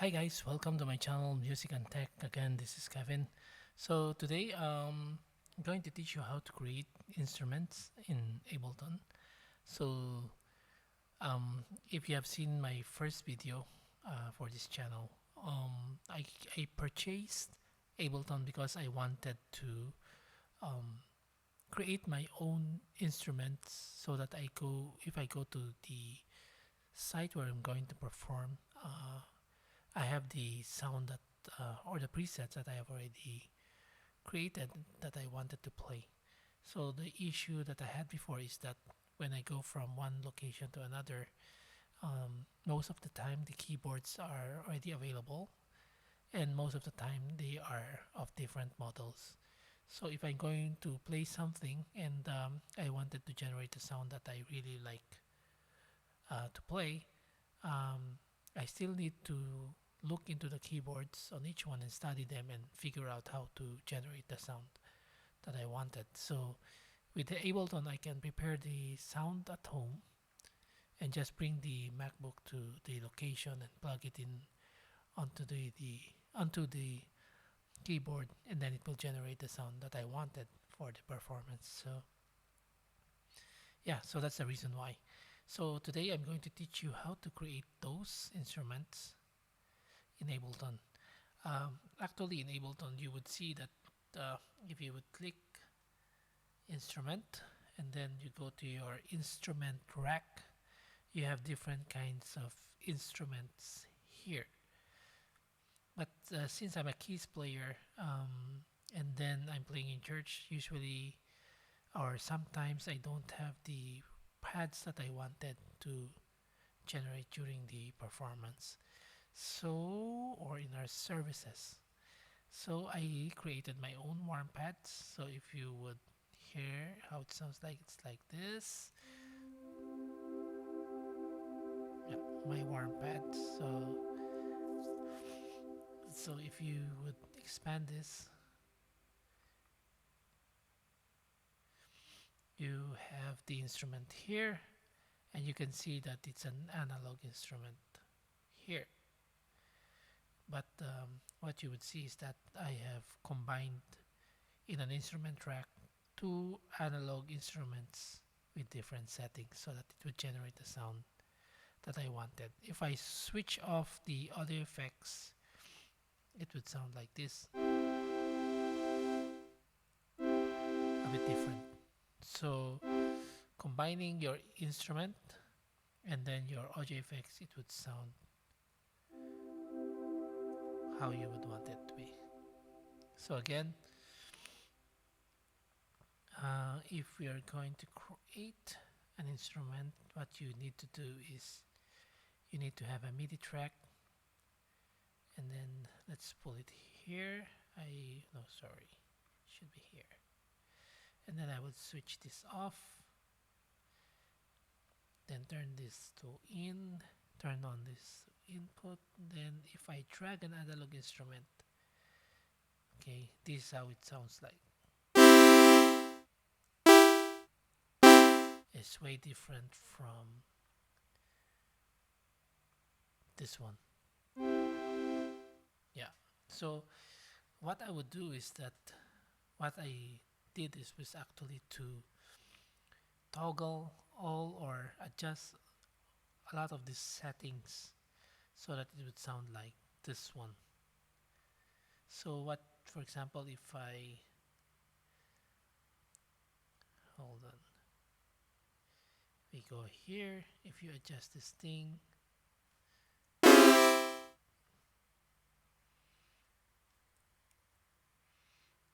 Hi guys, welcome to my channel Music and Tech. Again, this is Kevin. So today I'm going to teach you how to create instruments in Ableton. So if you have seen my first video for this channel, I purchased Ableton because I wanted to um, create my own instruments so that if I go to the site where I'm going to perform, I have the sound that or the presets that I have already created that I wanted to play. So the issue that I had before is that when I go from one location to another, most of the time the keyboards are already available, and most of the time they are of different models. So if I'm going to play something and I wanted to generate a sound that I really like to play, um, I still need to look into the keyboards on each one and study them and figure out how to generate the sound that I wanted. So with the Ableton, I can prepare the sound at home and just bring the MacBook to the location and plug it in onto the keyboard, and then it will generate the sound that I wanted for the performance. So yeah, so that's the reason why. So today I'm going to teach you how to create those instruments in Ableton. Actually, in Ableton, you would see that if you would click instrument and then you go to your instrument rack, you have different kinds of instruments here. But since I'm a keys player, and then I'm playing in church, usually or sometimes I don't have the pads that I wanted to generate during the performance. So, or in our services. So I created my own warm pads. So if you would hear how it sounds like, it's like this. Yep, my warm pads. So if you would expand this, you have the instrument here, and you can see that it's an analog instrument here. But what you would see is that I have combined in an instrument track two analog instruments with different settings so that it would generate the sound that I wanted. If I switch off the audio effects, it would sound like this, a bit different. So combining your instrument and then your audio effects, it would sound how you would want it to be. So again, if we are going to create an instrument, what you need to do is you need to have a MIDI track, and then let's pull it here. No, sorry, it should be here. And then I would switch this off, then turn this to in, turn on this input. Then if I drag an analog instrument, okay, this is how it sounds like. It's way different from this one. Yeah, so what I would do is that what I did is was actually to toggle all or adjust a lot of these settings so that it would sound like this one. So what, for example, if I hold on, we go here, if you adjust this thing,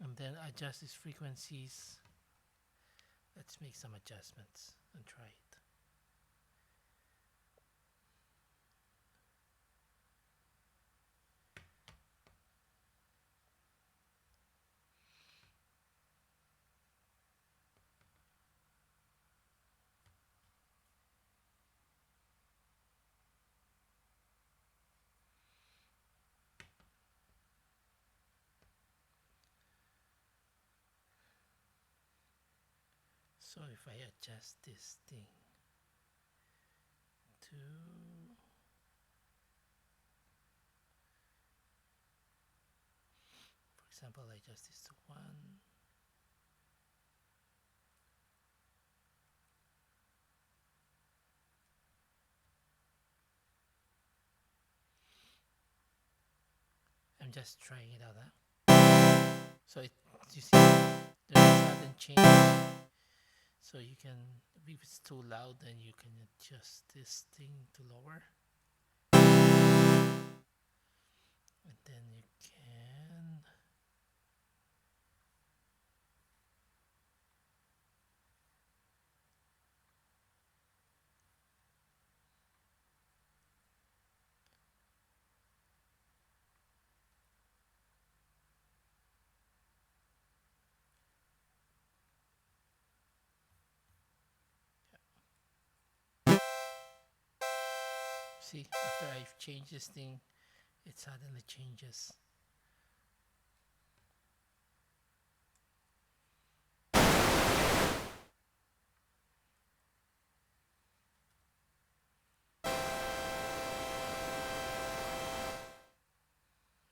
and then adjust these frequencies, let's make some adjustments and try it. So if I adjust this thing to example, I adjust this to 1. I'm just trying it out. So you see, there's a sudden change. So you can, if it's too loud, then you can adjust this thing to lower, and then you can see, after I've changed this thing, it suddenly changes.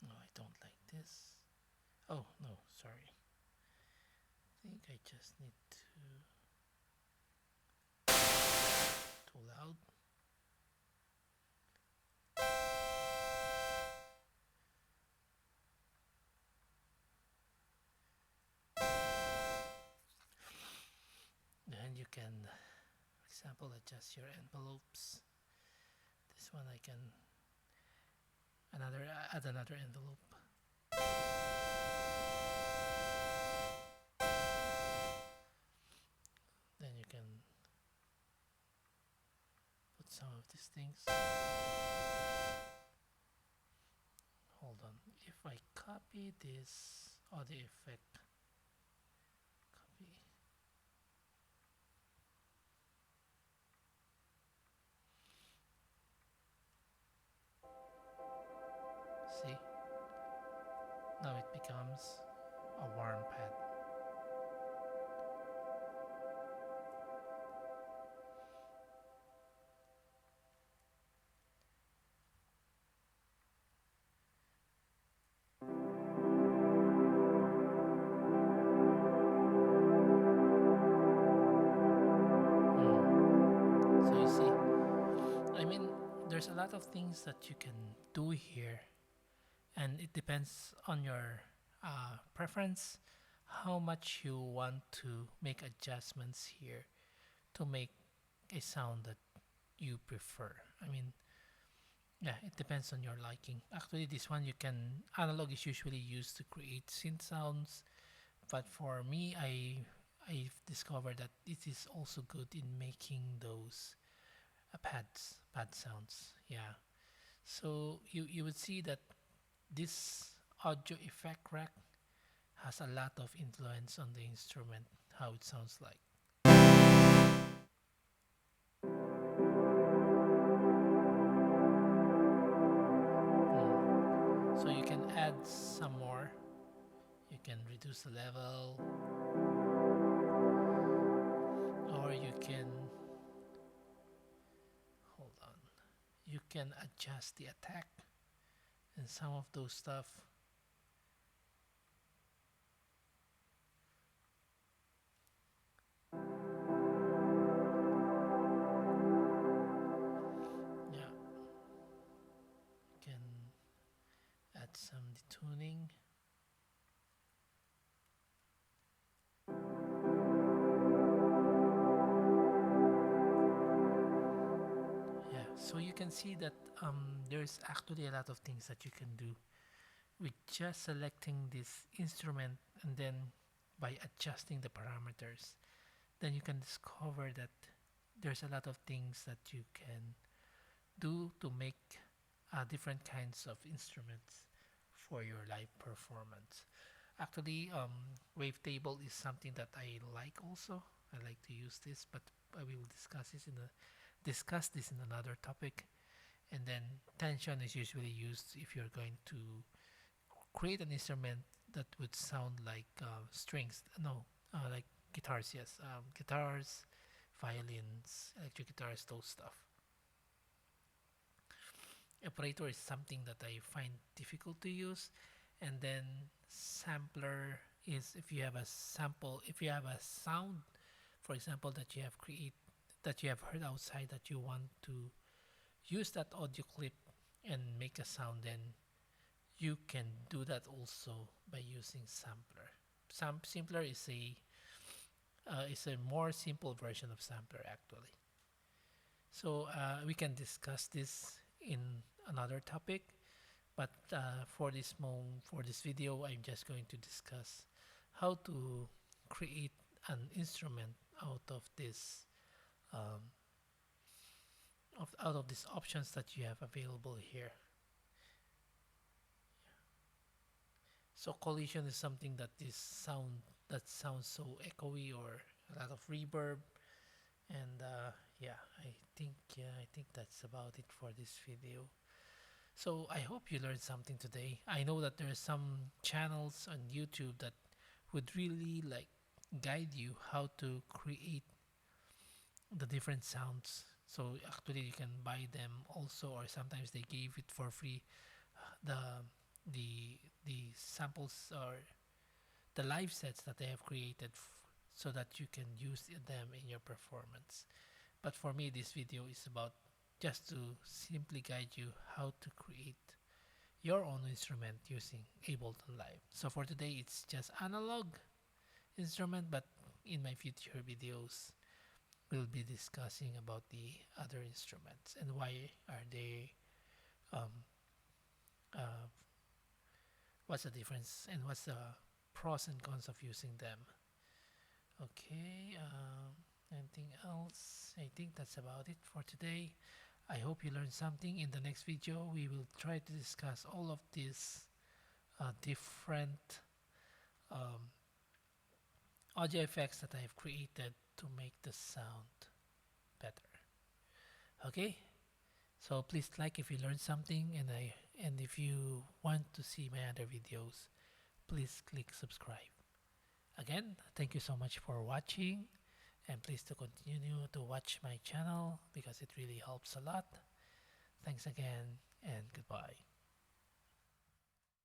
No, I don't like this. Oh, no, sorry. I think I just need too loud. Then you can, for example, adjust your envelopes. This one I can add another envelope. Then you can put some of these things. Hold on. If I copy this audio effect, copy. See? Now it becomes a warm pad. So you see, I mean, there's a lot of things that you can do here, and it depends on your preference, how much you want to make adjustments here to make a sound that you prefer. I mean, yeah, it depends on your liking. Actually, this one you can, analog is usually used to create synth sounds, but for me, I've discovered that it is also good in making those pad sounds. Yeah. So you would see that this audio effect rack has a lot of influence on the instrument, how it sounds like. So you can add some more. You can reduce the level, or you can, hold on, you can adjust the attack and some of those stuff. Yeah, you can add some detuning. Yeah, so you can see that there's actually a lot of things that you can do with just selecting this instrument, and then by adjusting the parameters, then you can discover that there's a lot of things that you can do to make different kinds of instruments for your live performance. Actually, wavetable is something that I like also. I like to use this, but I will discuss this in another topic. And then tension is usually used if you're going to create an instrument that would sound like strings. No, like guitars. Yes, guitars, violins, electric guitars, those stuff. Operator is something that I find difficult to use, And then sampler is if you have a sample, if you have a sound, for example, that you have create that you have heard outside that you want to use that audio clip and make a sound, then you can do that also by using sampler. Sampler is a more simple version of sampler actually. So we can discuss this in another topic, but for this video, I'm just going to discuss how to create an instrument out of this um, out of these options that you have available here. So collision is something that sounds so echoey or a lot of reverb, and yeah, I think that's about it for this video. So I hope you learned something today. I know that there are some channels on YouTube that would really like guide you how to create the different sounds. So actually you can buy them also, or sometimes they give it for free. The the samples or the live sets that they have created so that you can use them in your performance. But for me, this video is about just to simply guide you how to create your own instrument using Ableton Live. So for today, it's just analog instrument, but in my future videos, we'll be discussing about the other instruments and why are they, um, uh, what's the difference and what's the pros and cons of using them. Okay, anything else? I think that's about it for today. I hope you learned something. In the next video, we will try to discuss all of these different um, audio effects that I have created to make the sound better. Okay, so please like if you learned something, and if you want to see my other videos, please click subscribe. Again, thank you so much for watching, and please to continue to watch my channel because it really helps a lot. Thanks again, and goodbye.